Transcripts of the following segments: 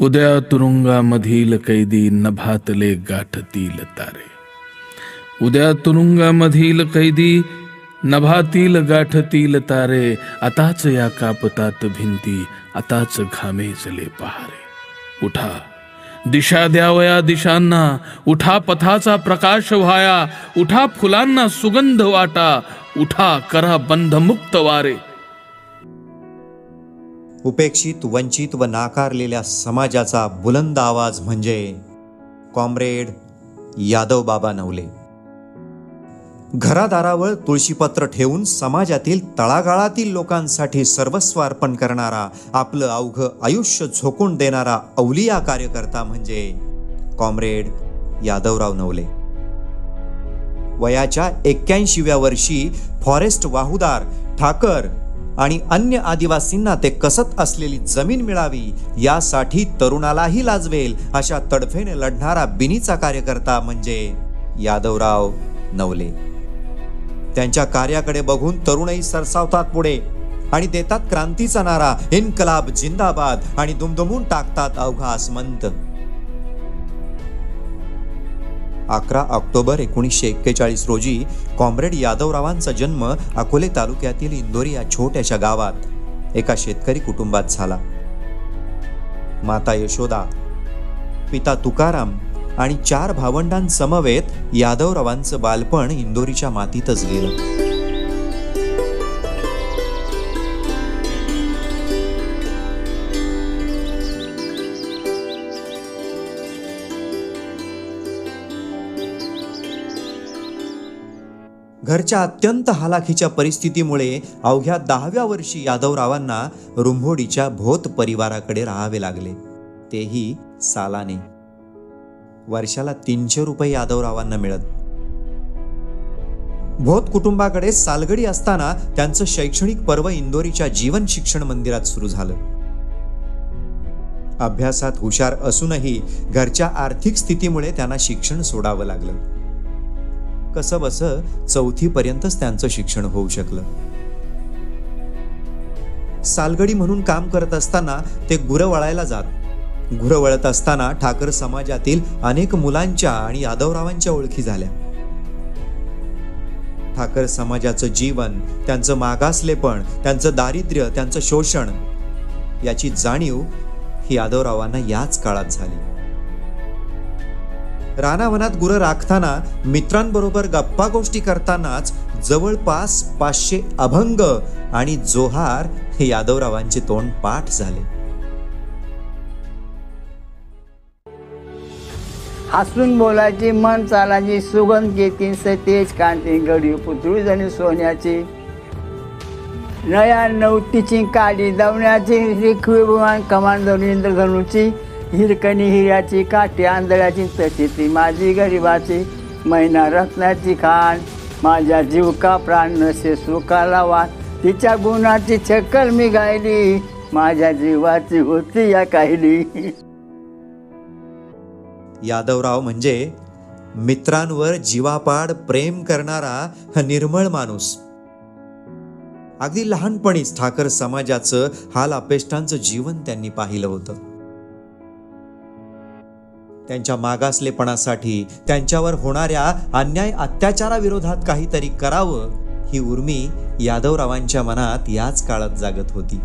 उद्या तुरुंगामधील कैदी नभातले गाठतील तारे. उद्या तुरुंगामधील कैदी नभातील गाठतील तारे. आताच या कापतात भिंती, आताच घामेजले पहारे. उठा दिशा द्यावया दिशांना, उठा पथाचा प्रकाश व्हाया. उठा फुलांना सुगंध वाटा, उठा करा बंधमुक्त वारे. उपेक्षित, वंचित व नाकारलेल्या समाजाचा बुलंद आवाज म्हणजे कॉम्रेड यादव बाबा नवले. घरादारावर तुळशीपत्र ठेवून समाजातील तळागाळातील लोकांसाठी सर्वस्व अर्पण करणारा, आपलं अवघं आयुष्य झोकून देणारा अवलिया कार्यकर्ता म्हणजे कॉम्रेड यादवराव नवले. वयाच्या 81व्या वर्षी फॉरेस्ट वाहुदार, ठाकर आणि अन्य आदिवासींना ते कसत असलेली जमीन मिळावी यासाठी तरुणालाही लाजवेल अशा तडफेने लढणारा बिनीचा कार्यकर्ता म्हणजे यादवराव नवले. त्यांच्या कार्याकडे बघून तरुणही सरसावतात पुढे आणि देतात क्रांतीचा नारा, इन्कलाब जिंदाबाद, आणि दुमदुमून टाकतात अवघा आसमंत. 11 ऑक्टोबर 1941 रोजी कॉम्रेड यादवरावांचा जन्म अकोले तालुक्यातील इंदोरी या छोट्याशा गावात एका शेतकरी कुटुंबात झाला. माता यशोदा, पिता तुकाराम आणि 4 भावंडांसमवेत यादवरावांचं बालपण इंदोरीच्या मातीतच गेलं. घरच्या अत्यंत हालाखीच्या परिस्थितीमुळे अवघ्या 10व्या वर्षी यादवरावांना रुंभोडीच्या भोत परिवाराकडे राहावे लागले, तेही सालाने. वर्षाला 300 रुपये यादवरावांना मिळत. भोत कुटुंबाकडे सालगडी असताना त्यांचं शैक्षणिक पर्व इंदोरीच्या जीवन शिक्षण मंदिरात सुरू झालं. अभ्यासात हुशार असूनही घरच्या आर्थिक स्थितीमुळे त्यांना शिक्षण सोडावं लागलं. कसं बसं 4थी पर्यंतच त्यांचं शिक्षण होऊ शकलं. सालगडी म्हणून काम करत असताना ते गुरं वळायला जात. गुरं वळत असताना ठाकर समाजातील अनेक मुलांच्या आणि यादवरावांच्या ओळखी झाल्या. ठाकर समाजाचं जीवन, त्यांचं मागासलेपण, त्यांचं दारिद्र्य, त्यांचं शोषण याची जाणीव ही यादवरावांना याच काळात झाली. रानावनात गुरं राखताना, मित्रांबरोबर गप्पा गोष्टी करतानाच जवळपास 500 अभंग आणि जोहार हे यादवरावांचे तोंड पाठ झाले. हसून बोलायची, मन चालायची, सुगंध घेतील सतेज कांती, गडी पुतळी जणी सोन्याची, नया नवतीची काडी दवण्याची, रेखविमान कमान धरून इंद्रधनुची, हिरकणी हिऱ्याची, काठी आंधळ्याची, तशी ती माझी गरिबाची, मैना रत्नाची खाण, माझ्या जीव का प्राण नसे सुखाला वाट, तिच्या गुणाची छक्कल मी गायली, माझ्या जीवाची होती या काहिली. यादवराव म्हणजे मित्रांवर जीवापाड प्रेम करणारा निर्मळ माणूस. अगदी लहानपणीच ठाकर समाजाचं हाल अपेष्टांचं जीवन त्यांनी पाहिलं होतं. त्यांच्या मागासलेपणासाठी, त्यांच्यावर होणाऱ्या अन्याय अत्याचाराविरोधात काहीतरी करावं ही उर्मी यादवरावांच्या मनात याच काळात जागत होती.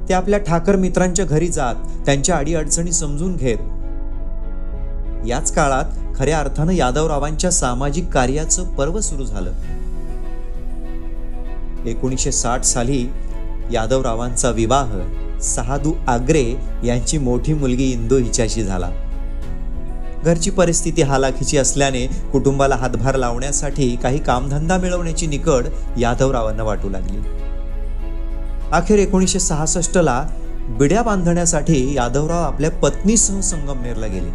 ते आपल्या ठाकर मित्रांच्या घरी जात, त्यांच्या अडीअडचणी समजून घेत. याच काळात खऱ्या अर्थानं यादवरावांच्या सामाजिक कार्याचं पर्व सुरू झालं. 1960 साली यादवरावांचा विवाह सहादू आग्रे यांची मोठी मुलगी इंदू हिच्याशी झाला. घरची परिस्थिती हालाखीची असल्याने कुटुंबाला हातभार लावण्यासाठी काही कामधंदा मिळवण्याची निकड यादवरावांना वाटू लागली. अखेर 1966ला बिड्या बांधण्यासाठी यादवराव आपल्या पत्नीसह संगमनेरला गेले.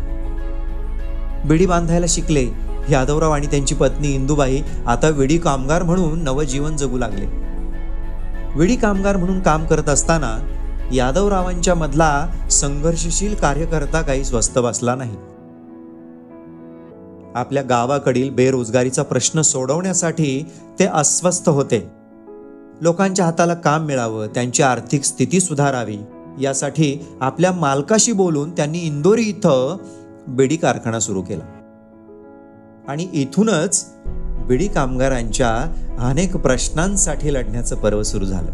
बिडी बांधायला शिकले. यादवराव आणि त्यांची पत्नी इंदुबाई आता विडी कामगार म्हणून नवजीवन जगू लागले. विडी कामगार म्हणून काम करत असताना यादवरावांच्या मधला संघर्षशील कार्यकर्ता काही स्वस्त बसला नाही. आपल्या गावाकडील बेरोजगारीचा प्रश्न सोडवण्यासाठी ते अस्वस्थ होते. लोकांच्या हाताला काम मिळावं, त्यांची आर्थिक स्थिती सुधारावी यासाठी आपल्या मालकाशी बोलून त्यांनी इंदोरी इथं बिडी कारखाना सुरू केला आणि इथूनच बिडी कामगारांच्या अनेक प्रश्नांसाठी लढण्याचं पर्व सुरू झालं.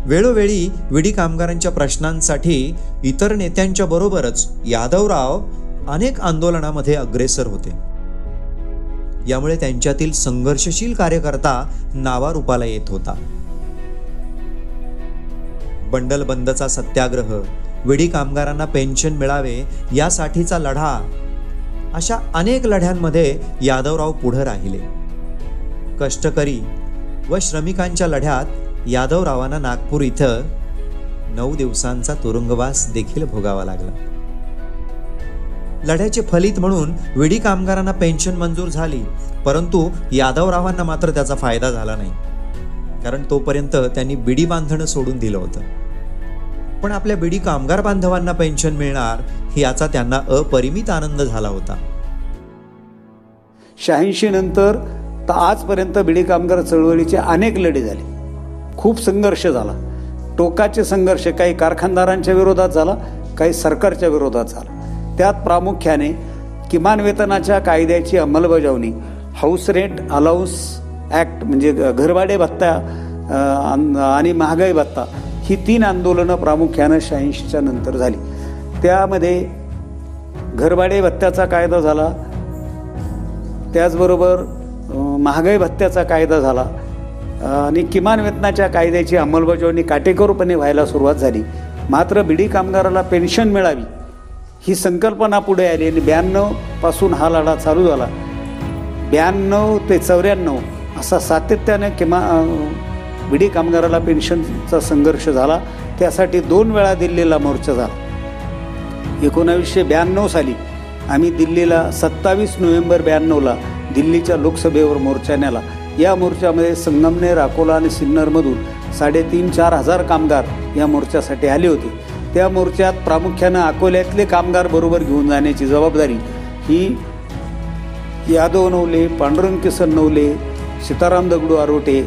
वेळोवेळी विडी कामगारांच्या प्रश्नांसाठी इतर नेत्यांच्या बरोबरच यादवराव अनेक आंदोलनामध्ये अग्रेसर होते. यामुळे त्यांच्यातील संघर्षशील कार्यकर्ता नावारूपाला येत होता. बंडल बंदचा सत्याग्रह, विडी कामगारांना पेन्शन मिळावे यासाठीचा लढा, अशा अनेक लढ्यांमध्ये यादवराव पुढे राहिले. कष्टकरी व श्रमिकांच्या लढ्यात यादवरावांना नागपूर इथं 9 दिवसांचा तुरुंगवास देखील भोगावा लागला. लढ्याचे फलित म्हणून विडी कामगारांना पेन्शन मंजूर झाली, परंतु यादवरावांना मात्र त्याचा फायदा झाला नाही, कारण तोपर्यंत त्यांनी बिडी बांधणं सोडून दिलं होतं. पण आपल्या बिडी कामगार बांधवांना पेन्शन मिळणार याचा त्यांना अपरिमित आनंद झाला होता. 86 नंतर तर आजपर्यंत बिडी कामगार चळवळीचे अनेक लढे झाले, खूप संघर्ष झाला. टोकाचे संघर्ष काही कारखानदारांच्या विरोधात झाला, काही सरकारच्या विरोधात झाला. त्यात प्रामुख्याने किमान वेतनाच्या कायद्याची अंमलबजावणी, हाऊस रेंट अलाउन्स ॲक्ट म्हणजे घरभाडे भत्ता आणि महागाई भत्ता, ही 3 आंदोलनं प्रामुख्यानं 86च्या नंतर झाली. त्यामध्ये घरभाडे भत्त्याचा कायदा झाला, त्याचबरोबर महागाई भत्त्याचा कायदा झाला आणि किमान वेतनाच्या कायद्याची अंमलबजावणी काटेकोरपणे व्हायला सुरुवात झाली. मात्र बिडी कामगाराला पेन्शन मिळावी ही संकल्पना पुढे आली आणि 92 पासून हा लढा चालू झाला. 92 ते 94 असा सातत्याने बिडी कामगाराला पेन्शनचा संघर्ष झाला. त्यासाठी 2 वेळा दिल्लीला मोर्चा झाला. 1992 साली आम्ही दिल्लीला 27 नोव्हेंबर 92ला दिल्लीच्या लोकसभेवर मोर्चा नेला. या मोर्चामध्ये संगमनेर, अकोला आणि सिन्नरमधून 3,500-4,000 हजार कामगार या मोर्चासाठी आले होते. त्या मोर्चात प्रामुख्यानं अकोल्यातले कामगार बरोबर घेऊन जाण्याची जबाबदारी ही यादव नवले, पांडुरंग किसन नवले, सीताराम दगडू आरोटे,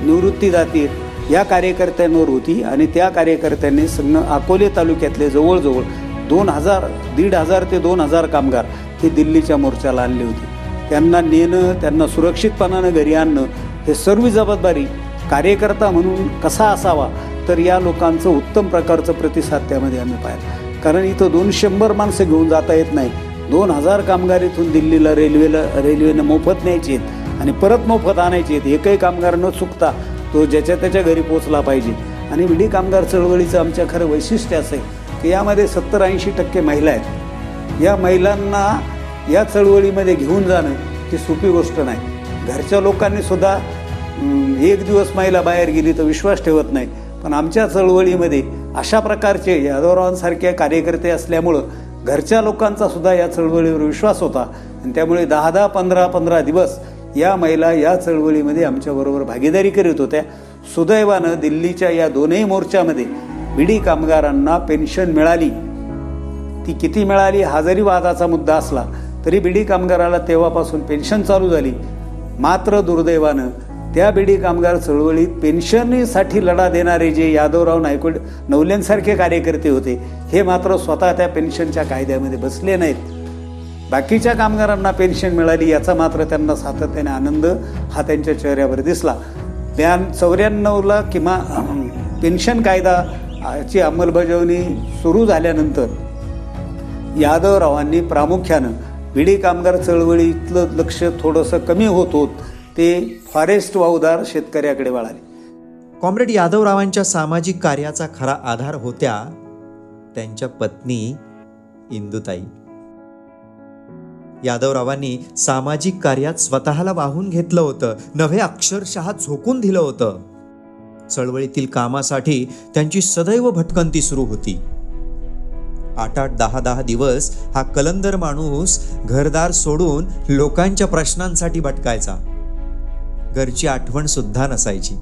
निवृत्ती दातीर या कार्यकर्त्यांवर होती आणि त्या कार्यकर्त्यांनी अकोले तालुक्यातले जवळजवळ 1,500 ते 2,000 कामगार हे दिल्लीच्या मोर्चाला आणले होते. त्यांना नेणं, त्यांना सुरक्षितपणानं घरी आणणं हे सर्व जबाबदारी कार्यकर्ता म्हणून कसा असावा, तर या लोकांचं उत्तम प्रकारचं प्रतिसाद त्यामध्ये आम्ही पाहिला. कारण इथं 200 माणसं घेऊन जाता येत नाही. 2,000 कामगार इथून दिल्लीला रेल्वेनं मोफत न्यायचे आहेत आणि परत मोफत आणायचे आहेत. एकही कामगार न चुकता तो ज्याच्या त्याच्या घरी पोचला पाहिजे. आणि विडी कामगार चळवळीचं आमच्या खरं वैशिष्ट्य असं आहे की यामध्ये 70-80% महिला आहेत. या महिलांना या चळवळीमध्ये घेऊन जाणं ही सोपी गोष्ट नाही. घरच्या लोकांनी सुद्धा एक दिवस महिला बाहेर गेली तर विश्वास ठेवत नाही. पण आमच्या चळवळीमध्ये अशा प्रकारचे यादवरावांसारखे कार्यकर्ते असल्यामुळं घरच्या लोकांचा सुद्धा या चळवळीवर विश्वास होता आणि त्यामुळे 10-10, 15-15 दिवस या महिला या चळवळीमध्ये आमच्याबरोबर भागीदारी करीत होत्या. सुदैवानं दिल्लीच्या या 2ही मोर्चामध्ये बिडी कामगारांना पेन्शन मिळाली. ती किती मिळाली हा जरी वादाचा मुद्दा असला तरी बिडी कामगाराला तेव्हापासून पेन्शन चालू झाली. मात्र दुर्दैवानं त्या बिडी कामगार चळवळीत पेन्शनसाठी लढा देणारे जे यादवराव नायकोड नवलेंसारखे कार्यकर्ते होते हे मात्र स्वतः त्या पेन्शनच्या कायद्यामध्ये बसले नाहीत. बाकीच्या कामगारांना पेन्शन मिळाली याचा मात्र त्यांना सातत्याने आनंद हा त्यांच्या चेहऱ्यावर दिसला. 94ला किमान पेन्शन कायदाची अंमलबजावणी सुरू झाल्यानंतर यादवरावांनी प्रामुख्यानं बिडी कामगार चळवळीतलं लक्ष थोडंसं कमी होत ते फॉरेस्ट वाहूदार शेतकऱ्याकडे वळाले. कॉम्रेड यादवरावांच्या सामाजिक कार्याचा खरा आधार होत्या त्यांच्या पत्नी इंदुताई. यादवरावांनी सामाजिक कार्यात स्वतःला वाहून घेतलं होतं, नव्हे अक्षरशः झोकून दिलं होतं. चळवळीतील कामासाठी त्यांची सदैव भटकंती सुरू होती. 8-8, 10-10 दिवस हा कलंदर माणूस घरदार सोडून लोकांच्या प्रश्नांसाठी भटकायचा. घरची आठवण सुद्धा नसायची.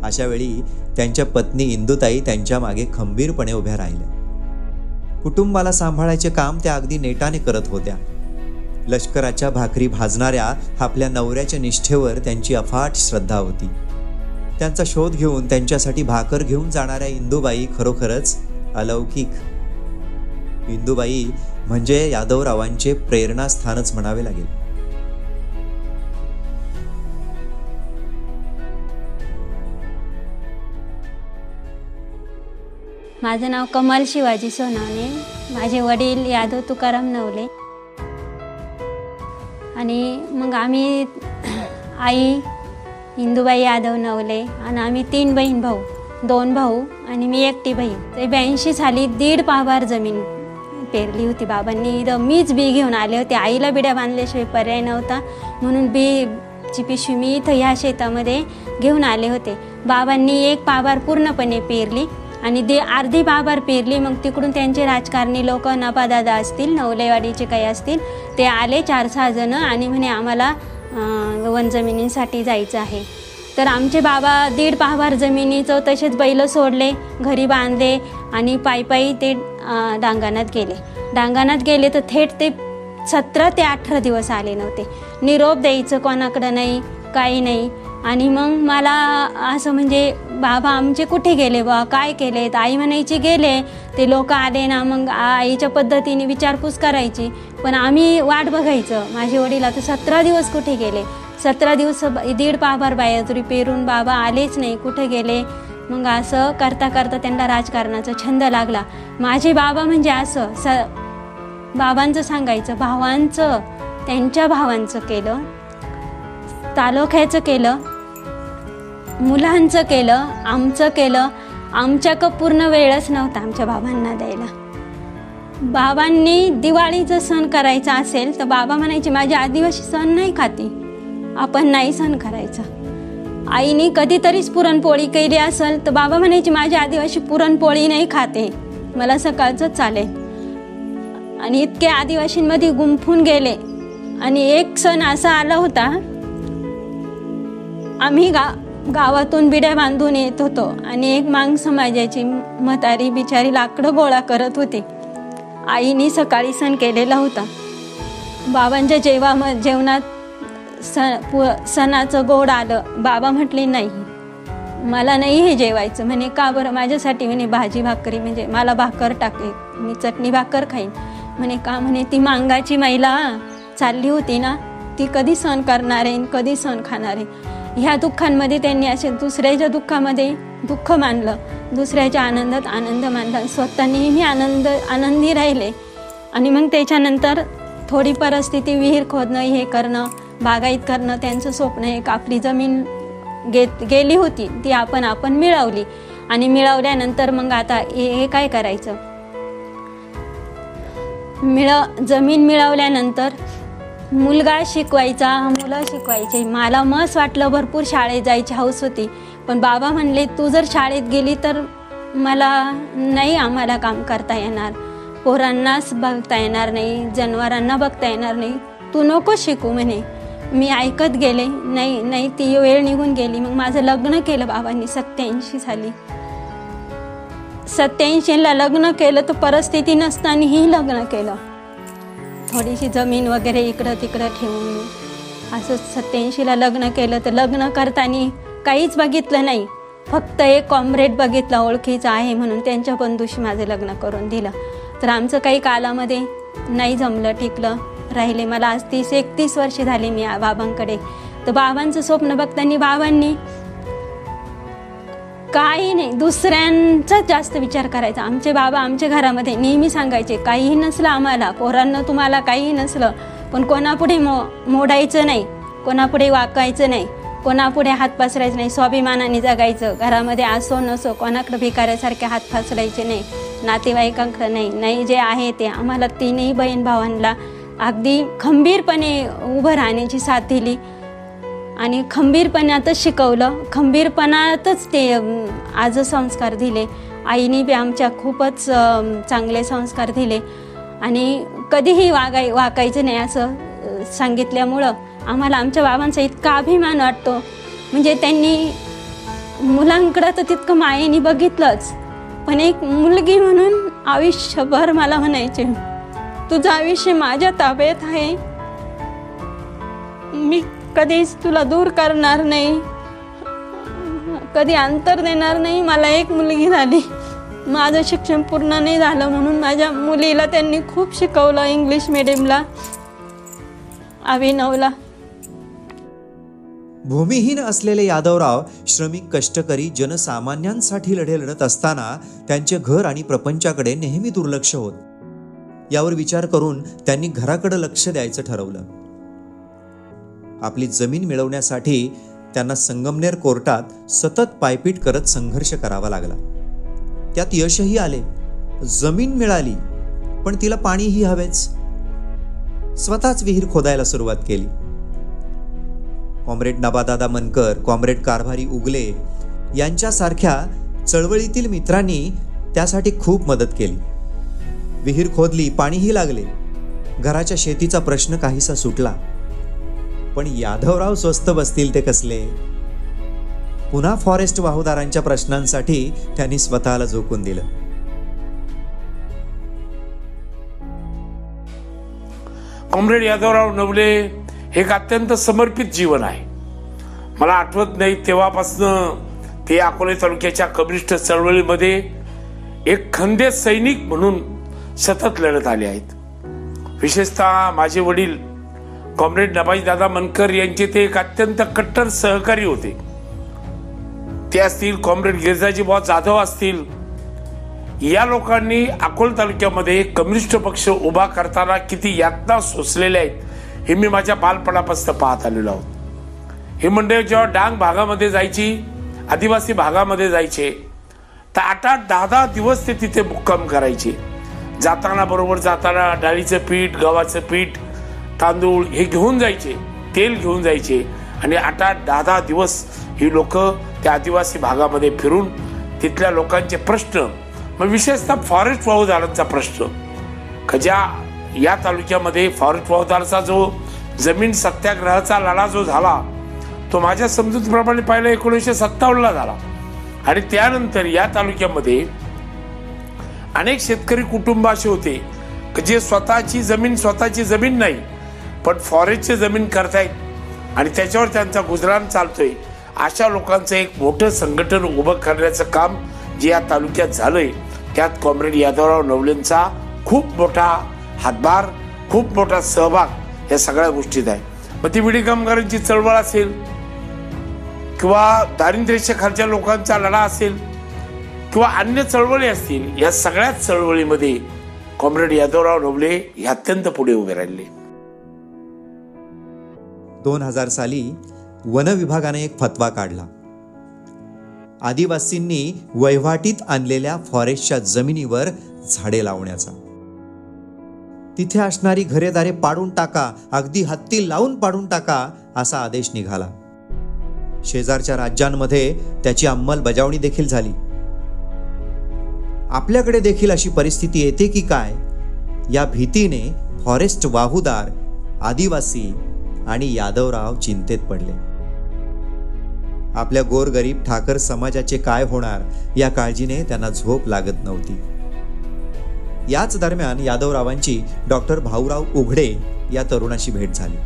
अशा वेळी त्यांच्या पत्नी इंदुताई त्यांच्या मागे खंबीरपणे उभ्या राहिल्या. कुटुंबाला सांभाळायचे काम त्या अगदी नेटाने करत होत्या. लष्कराच्या भाकरी भाजणाऱ्या आपल्या नवऱ्याच्या निष्ठेवर त्यांची अफाट श्रद्धा होती. त्यांचा शोध घेऊन त्यांच्यासाठी भाकर घेऊन जाणाऱ्या इंदूबाई खरोखरच अलौकिक. इंदूबाई म्हणजे यादवरावांचे प्रेरणास्थानच म्हणावे लागेल. माझं नाव कमल शिवाजी सोनावणे. माझे वडील यादव तुकाराम नवले. आणि मग आम्ही आई इंदूबाई यादव नवले आणि आम्ही 3 बहीण भाऊ, 2 भाऊ आणि मी एकटी बहीण. ते 82 साली 1.5 पाभार जमीन पेरली होती बाबांनी. मीच बी घेऊन आले होते. आईला बिड्या बांधल्याशिवाय पर्याय नव्हता म्हणून बीची पिशवी मी इथं ह्या शेतामध्ये घेऊन आले होते. बाबांनी 1 पाभार पूर्णपणे पेरली आणि अर्धी पाभार पेरली. मग तिकडून त्यांचे राजकारणी लोक, नपादादा असतील, नवलेवाडीचे काही असतील, ते आले 4-6 जण आणि म्हणे आम्हाला वन जमिनीसाठी जायचं आहे. तर आमचे बाबा 1.5 पाभार जमिनीचं तसेच बैल सोडले, घरी बांधले आणि पायी ते डांगाणात गेले. डांगाणात गेले तर थेट ते 17 ते 18 दिवस आले नव्हते. निरोप द्यायचं कोणाकडं नाही, काही नाही. आणि मग मला असं म्हणजे बाबा आमचे कुठे गेले बा, काय केले? तर आई म्हणायची गेले, ते लोक आले ना. मग आईच्या पद्धतीने विचारपूस करायची, पण आम्ही वाट बघायचं. माझे वडील आता 17 दिवस कुठे गेले? 17 दिवस 1.5 पाभार बाजरी पेरून बाबा आलेच नाही, कुठे गेले? मग असं करता करता त्यांना राजकारणाचा छंद लागला. माझे बाबा म्हणजे असं बाबांचं सांगायचं, भावांचं, त्यांच्या भावांचं केलं, तालुक्याचं केलं, मुलांचं केलं, आमचं केलं. आमच्याकडं पूर्ण वेळच नव्हता आमच्या बाबांना द्यायला. बाबांनी दिवाळीचा सण करायचा असेल तर बाबा म्हणायचे माझे आदिवासी सण नाही खाती, आपण नाही सण करायचा. आईने कधीतरीच पुरणपोळी केली असेल तर बाबा म्हणायचे माझे आदिवासी पुरणपोळी नाही खाते, मला सकाळचं चालेल. आणि इतके आदिवासींमध्ये गुंफून गेले. आणि एक सण असा आला होता, आम्ही गावातून बिड्या बांधून येत होतो आणि एक मांग समाजाची म्हातारी बिचारी लाकडं गोळा करत होती. आईने सकाळी सण केलेला होता. बाबांच्या जेवणात सणाचं गोड आलं. बाबा म्हटले नाही, मला नाही हे जेवायचं. म्हणे का बरं? माझ्यासाठी म्हणे भाजी भाकरी, म्हणजे मला भाकर टाके, मी चटणी भाकर खाईन. म्हणे का? म्हणे ती मांगाची महिला चालली होती ना, ती कधी सण करणार आहे, कधी सण खाणार आहे. ह्या दुःखांमध्ये त्यांनी असे दुसऱ्याच्या दुःखामध्ये दुःख मानलं, दुसऱ्याच्या आनंदात आनंद मानला. स्वतः नेहमी आनंदी राहिले. आणि मग त्याच्यानंतर थोडी परिस्थिती, विहीर खोदणं, हे करणं, बागायत करणं, त्यांचं स्वप्न एक आपली जमीन गेली होती ती आपण मिळवली. आणि मिळवल्यानंतर मग आता हे काय करायचं? जमीन मिळवल्यानंतर मुलगा शिकवायचा, मुलं शिकवायचे. मला मस्त वाटलं, भरपूर शाळेत जायची हौस होती. पण बाबा म्हणले तू जर शाळेत गेली तर मला नाही, आम्हाला काम करता येणार, पोरांनाच बघता येणार नाही, जनावरांना बघता येणार नाही, तू नको शिकू म्हणे. मी ऐकत गेले, नाही ती वेळ निघून गेली. मग माझं लग्न केलं बाबांनी 87 साली. 87ला लग्न केलं तर परिस्थिती नसतानाही लग्न केलं. थोडीशी जमीन वगैरे इकडं तिकडं ठेवून असं 87ला लग्न केलं. तर लग्न करताना काहीच बघितलं नाही, फक्त एक कॉम्रेड बघितला ओळखीचा आहे म्हणून, त्यांच्या बंधूशी माझं लग्न करून दिलं. तर आमचं काही कालामध्ये नाही जमलं, टिकलं, राहिले. मला आज 30-31 वर्ष झाली मी बाबांकडे. तर बाबांचं स्वप्न बघताना बाबांनी काही नाही, दुसऱ्यांचाच जास्त विचार करायचा. आमचे बाबा आमच्या घरामध्ये नेहमी सांगायचे, काहीही नसलं आम्हाला, पोरांना तुम्हाला काहीही नसलं, पण कोणापुढे मोडायचं नाही, कोणापुढे वाकायचं नाही, कोणापुढे हात पसरायचं नाही, स्वाभिमानाने जगायचं. घरामध्ये असो नसो कोणाकडे भिकाऱ्यासारखे हात पसरायचे नाही, नातेवाईकांकडे नाही, जे आहे ते. आम्हाला 3ही बहीण भावांना अगदी खंबीरपणे उभं राहण्याची साथ दिली आणि खंबीरपणातच शिकवलं, खंबीरपणातच ते आज संस्कार दिले. आईने बी आमच्या खूपच चांगले संस्कार दिले आणि कधीही वाकायचं नाही असं सांगितल्यामुळं आम्हाला आमच्या बाबांचा इतका अभिमान वाटतो. म्हणजे त्यांनी मुलांकडं तर तितकं मायेने बघितलंच, पण एक मुलगी म्हणून आयुष्यभर मला म्हणायचे, तुझं आयुष्य माझ्या ताब्यात आहे, मी कधीच तुला दूर करणार नाही. कधी अंतर देणार नाही. मला एक मुलगी झाली, माझं शिक्षण पूर्ण नाही झालं म्हणून माझ्या मुलीला त्यांनी खूप शिकवलं इंग्लिश मीडियमला, अभिनवला. भूमिहीन असलेले यादवराव श्रमिक कष्टकरी जनसामान्यांसाठी लढे लढत असताना त्यांचे घर आणि प्रपंचाकडे नेहमी दुर्लक्ष होत. यावर विचार करून त्यांनी घराकडे लक्ष द्यायचं ठरवलं. आपली जमीन मिळवण्यासाठी त्यांना संगमनेर कोर्टात सतत पायपीट करत संघर्ष करावा लागला. त्यात यशही आले. जमीन मिळाली, पण तिला पाणीही हवेच. स्वतःच विहीर खोदायला सुरुवात केली. कॉम्रेड नबादादा मनकर, कॉम्रेड कारभारी उगले यांच्यासारख्या चळवळीतील मित्रांनी त्यासाठी खूप मदत केली. विहीर खोदली, पाणीही लागले. घराच्या शेतीचा प्रश्न काहीसा सुटला. पण यादवराव स्वस्त बसतील ते कसले. पुन्हा फॉरेस्ट वाहुदारांच्या प्रश्नांसाठी त्यांनी स्वतःला झोकून दिलं. कॉम्रेड यादवराव नवले हे एक अत्यंत समर्पित जीवन आहे. मला आठवत नाही तेव्हापासून ते अकोले तालुक्याच्या कम्युनिस्ट चळवळीमध्ये एक खंदे सैनिक म्हणून सतत लढत आले आहेत. विशेषतः माझे वडील कॉम्रेड नबाजीदादा मनकर यांचे ते एक अत्यंत कट्टर सहकारी होते. ते असतील, कॉम्रेड गिरजाजी बुवा जाधव असतील, या लोकांनी अकोले तालुक्यामध्ये कम्युनिस्ट पक्ष उभा करताना किती यातना सोसलेल्या आहेत हे मी माझ्या बालपणापासून पाहत आलेलो आहोत. ही मंडळी जेव्हा डांग भागामध्ये जायची, आदिवासी भागामध्ये जायचे, तर 8-10 दिवस ते तिथे मुक्काम करायचे. जाताना डाळीचं पीठ, गव्हाचं पीठ, तांदूळ हे घेऊन जायचे, तेल घेऊन जायचे आणि 8-10 दिवस ही लोक त्या आदिवासी भागामध्ये फिरून तिथल्या लोकांचे प्रश्न, मग विशेषतः फॉरेस्ट वाहुदारांचा प्रश्न, ज्या या तालुक्यामध्ये फॉरेस्ट वाहुदाराचा जो जमीन सत्याग्रहाचा लढा जो झाला तो माझ्या समजुतीप्रमाणे पाहिलं 1957ला झाला. आणि त्यानंतर या तालुक्यामध्ये अनेक शेतकरी कुटुंब असे होते की जे स्वतःची जमीन नाही पण फॉरेस्टची जमीन करतायत आणि त्याच्यावर त्यांचा गुजराण चालतोय. अशा लोकांचं एक मोठं संघटन उभं करण्याचं काम जे या तालुक्यात झालंय त्यात कॉम्रेड यादवराव नवलेंचा खूप मोठा हातभार, खूप मोठा सहभाग या सगळ्या गोष्टीत आहे. मग ती विडी कामगारांची चळवळ असेल किंवा दारिद्र्याच्या खालच्या लोकांचा लढा असेल किंवा अन्य चळवळी असतील, या सगळ्याच चळवळीमध्ये कॉम्रेड यादवराव नवले हे अत्यंत पुढे उभे राहिले. 2000 साली वन विभागाने एक फतवा काढला. आदिवासींनी वहिवाटीत आणलेल्या फॉरेस्टच्या जमिनीवर झाडे लावण्याचा. तिथे असणारी घरेदारे पाडून टाका, अगदी हत्ती लावून पाडून टाका असा आदेश निघाला. शेजारच्या राज्यांमध्ये त्याची अंमलबजावणी देखील झाली. आपल्याकडे देखील अशी परिस्थिती येते की काय या भीतीने फॉरेस्ट वाहुदार, आदिवासी आणि यादवराव चिंतेत पडले. आपल्या गोरगरीब ठाकर समाजाचे काय होणार या काळजीने त्यांना झोप लागत नव्हती. याच दरम्यान यादवरावांची डॉक्टर भाऊराव उघडे या तरुणाशी भेट झाली.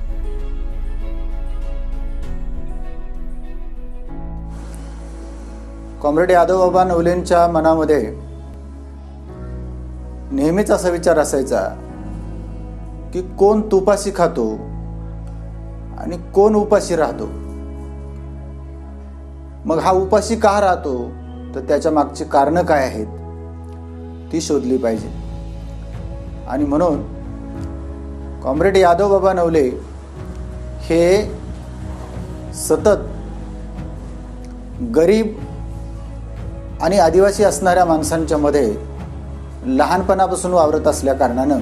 कॉम्रेड यादवबाबा नवलेंच्या मनामध्ये नेहमीच असा विचार असायचा की कोण तुपाशी खातो आणि कोण उपाशी राहतो. मग हा उपाशी का राहतो तर त्याच्या मागची कारणं काय आहेत ती शोधली पाहिजे. आणि म्हणून कॉम्रेड यादवबाबा नवले हे सतत गरीब आणि आदिवासी असणाऱ्या माणसांच्या मध्ये लहानपणापासून वावरत असल्या कारणानं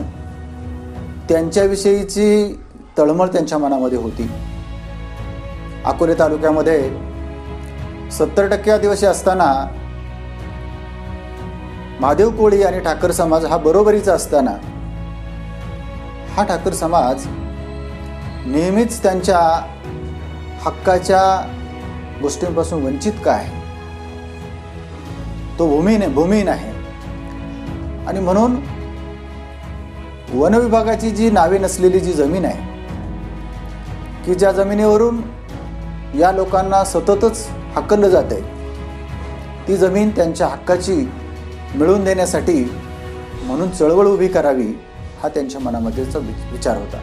त्यांच्याविषयीची तळमळ त्यांच्या मनामध्ये होती. अकोले तालुक्यामध्ये 70% आदिवासी असताना, महादेव कोळी आणि ठाकर समाज हा बरोबरीचा असताना हा ठाकर समाज नेहमीच त्यांच्या हक्काच्या गोष्टींपासून वंचित का आहे, तो भूमिहीन आहे. आणि म्हणून वन विभागाची जी नावे नसलेली जी जमीन आहे की ज्या जमिनीवरून या लोकांना सततच हाकललं जात आहे ती जमीन त्यांच्या हक्काची मिळवून देण्यासाठी म्हणून चळवळ उभी करावी हा त्यांच्या मनामध्येचा विचार होता.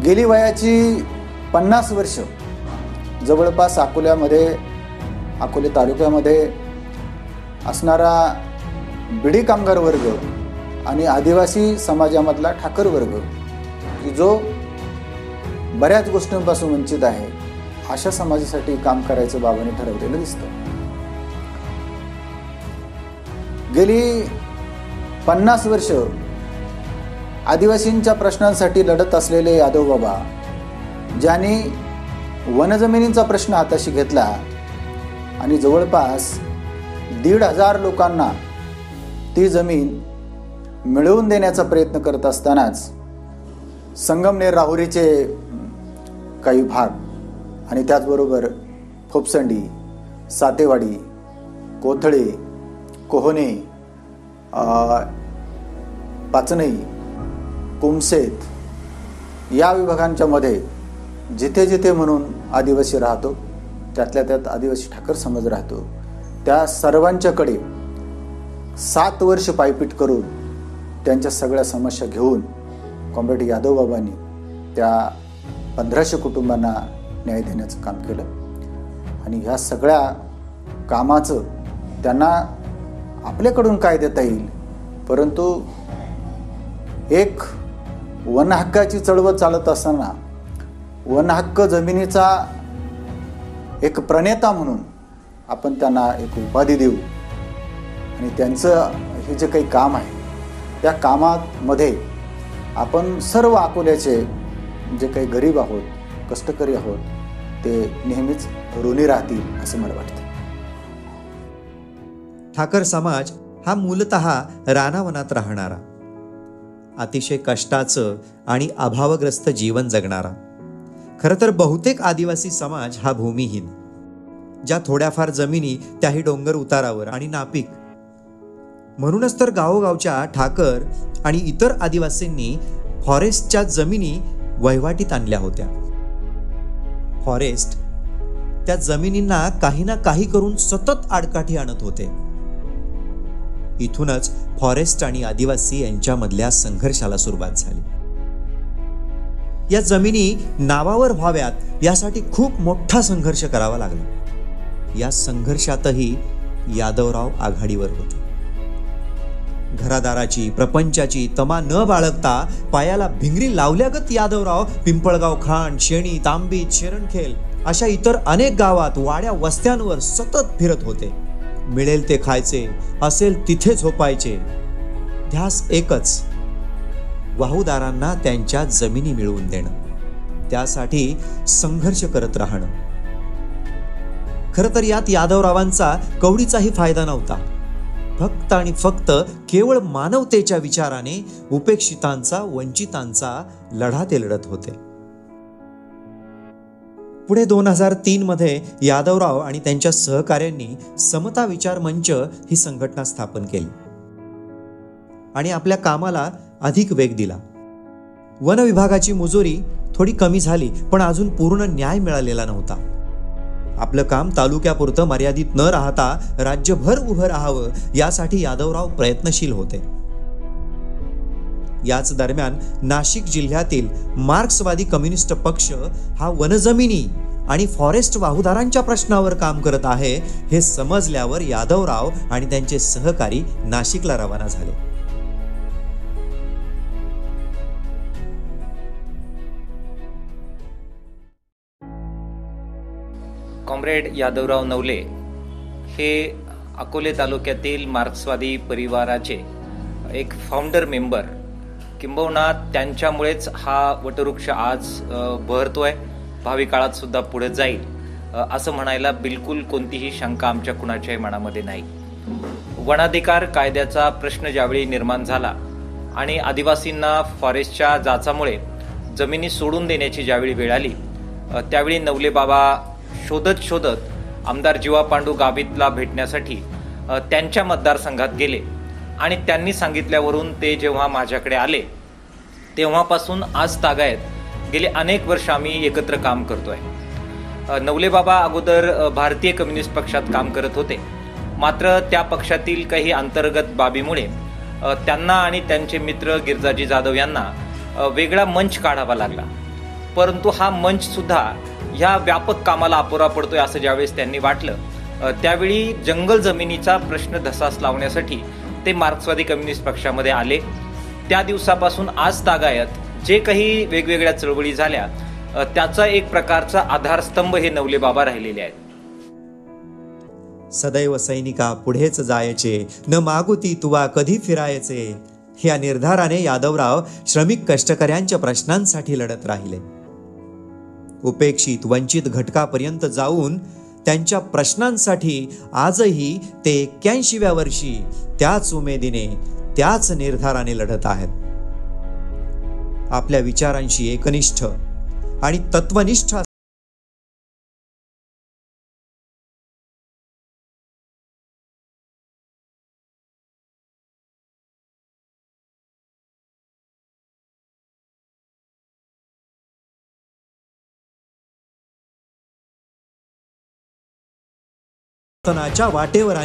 गेली वयाची 50 वर्ष जवळपास अकोले तालुक्यामध्ये असणारा बिडी कामगार वर्ग आणि आदिवासी समाजामधला ठाकर वर्ग की जो बऱ्याच गोष्टींपासून वंचित आहे अशा समाजासाठी काम करायचं बाबांनी ठरवलेलं दिसतं. गेली 50 वर्ष आदिवासींच्या प्रश्नांसाठी लढत असलेले यादव बाबा ज्यांनी वनजमिनींचा प्रश्न हाताशी घेतला आणि जवळपास 1,500 लोकांना ती जमीन मिळवून देण्याचा प्रयत्न करत असतानाच संगमनेर राहुरीचे काही भाग आणि त्याचबरोबर फोपसंडी, सातेवाडी, कोथळे, कोहने, पाचनई, कुमसेत या विभागांच्या मध्ये जिथे जिथे म्हणून आदिवासी राहतो, त्यातल्या त्यात आदिवासी ठाकर समाज राहतो, त्या सर्वांच्याकडे 7 वर्ष पायपीट करून त्यांच्या सगळ्या समस्या घेऊन कॉम्रेड यादव बाबांनी त्या 1500 कुटुंबांना न्याय देण्याचं काम केलं. आणि ह्या सगळ्या कामाचं त्यांना आपल्याकडून काय देता येईल, परंतु एक वनहक्काची चळवळ चालत असताना वनहक्क जमिनीचा एक प्रणेता म्हणून आपण त्यांना एक उपाधी देऊ आणि त्यांचं हे जे काही काम आहे त्या कामामध्ये आपण सर्व अकोल्याचे जे काही गरीब आहोत, कष्टकरी आहोत, ते नेहमीच ऋणी राहतील असं मला वाटतं. ठाकर समाज हा मूलतः रानावनात राहणारा, अतिशय कष्टाचं आणि अभावग्रस्त जीवन जगणारा, खरं तर बहुतेक आदिवासी समाज हा भूमिहीन, ज्या थोड्याफार जमिनी त्याही डोंगर उतारावर आणि नापीक. म्हणूनच तर गावोगावच्या ठाकर आणि इतर आदिवासींनी फॉरेस्टच्या जमिनी वहिवाटीत आणल्या होत्या. फॉरेस्ट त्या जमिनींना काही ना काही करून सतत आडकाठी आणत होते. इथूनच फॉरेस्ट आणि आदिवासी यांच्यामधल्या संघर्षाला सुरुवात झाली. या जमिनी नावावर व्हाव्यात यासाठी खूप मोठा संघर्ष करावा लागला. या संघर्षातही यादवराव आघाडीवर होते. घरादाराची, प्रपंचाची तमा न बाळगता पायाला भिंगरी लावल्यागत यादवराव पिंपळगाव खांड, शेणी, तांबीत, शेरणखेल अशा इतर अनेक गावात, वाड्या, वस्त्यांवर सतत फिरत होते. मिळेल ते खायचे, असेल तिथे झोपायचे. ध्यास एकच, वाहुदारांना त्यांच्या जमिनी मिळवून देणं, त्यासाठी संघर्ष करत राहणं. खरं तर यात यादवरावांचा कवडीचाही फायदा नव्हता. फक्त आणि फक्त केवळ मानवतेच्या विचाराने उपेक्षितांचा, वंचितांचा लढा ते लढत होते. पुढे 2003 मध्ये यादवराव आणि त्यांच्या सहकाऱ्यांनी समता विचार मंच ही संघटना स्थापन केली आणि आपल्या कामाला अधिक वेग दिला. वन विभागाची मुजोरी थोडी कमी झाली, पण अजून पूर्ण न्याय मिळालेला नव्हता. आपलं काम तालुक्यापुरतं मर्यादित न राहता राज्यभर उभं राहावं यासाठी यादवराव प्रयत्नशील होते. याच दरम्यान नाशिक जिल्ह्यातील मार्क्सवादी कम्युनिस्ट पक्ष हा वनजमिनी आणि फॉरेस्ट वाहुदारांच्या प्रश्नावर काम करत आहे हे समजल्यावर यादवराव आणि त्यांचे सहकारी नाशिकला रवाना झाले. कॉम्रेड यादवराव नवले हे अकोले तालुक्यातील मार्क्सवादी परिवाराचे एक फाउंडर मेंबर, किंबहुना त्यांच्यामुळेच हा वटवृक्ष आज बहरतोय, भावी काळात सुद्धा पुढे जाईल असं म्हणायला बिलकुल कोणतीही शंका आमच्या कुणाच्याही मनामध्ये नाही. वनाधिकार कायद्याचा प्रश्न ज्यावेळी निर्माण झाला आणि आदिवासींना फॉरेस्टच्या जाचामुळे जमिनी सोडून देण्याची ज्यावेळी वेळ आली, त्यावेळी नवले बाबा शोधत आमदार जीवा पांडू गावितला भेटण्यासाठी त्यांच्या मतदारसंघात गेले आणि त्यांनी सांगितल्यावरून ते जेव्हा माझ्याकडे आले तेव्हापासून आज तागायत गेले अनेक वर्ष आम्ही एकत्र काम करतोय. नवले बाबा अगोदर भारतीय कम्युनिस्ट पक्षात काम करत होते, मात्र त्या पक्षातील काही अंतर्गत बाबीमुळे त्यांना आणि त्यांचे मित्र गिरजाजी जाधव यांना वेगळा मंच काढावा लागला. परंतु हा मंच सुद्धा ह्या व्यापक कामाला अपुरा पडतोय असं ज्यावेळेस त्यांनी वाटलं, त्यावेळी जंगल जमिनीचा प्रश्न धसास लावण्यासाठी ते मार्क्सवादी कम्युनिस्ट पक्षामध्ये आले. त्या दिवसापासून आज तागायत जे काही वेगवेगळ्या चळवळी झाल्या त्याचा एक प्रकारचा आधारस्तंभ हे नवले बाबा राहिलेले आहेत. सदैव सैनिका पुढेच जायचे, न मागुती तुवा कधी फिरायचे, या निर्धाराने यादवराव श्रमिक कष्टकऱ्यांच्या प्रश्नांसाठी लढत राहिले. उपेक्षित वंचित घटकापर्यंत जाऊन त्यांच्या प्रश्नांसाठी आजही ते 81व्या वर्षी त्याच उमेदीने त्याच निर्धाराने लढत आहेत. आपल्या विचारांशी एकनिष्ठ आणि तत्वनिष्ठ वाटेवर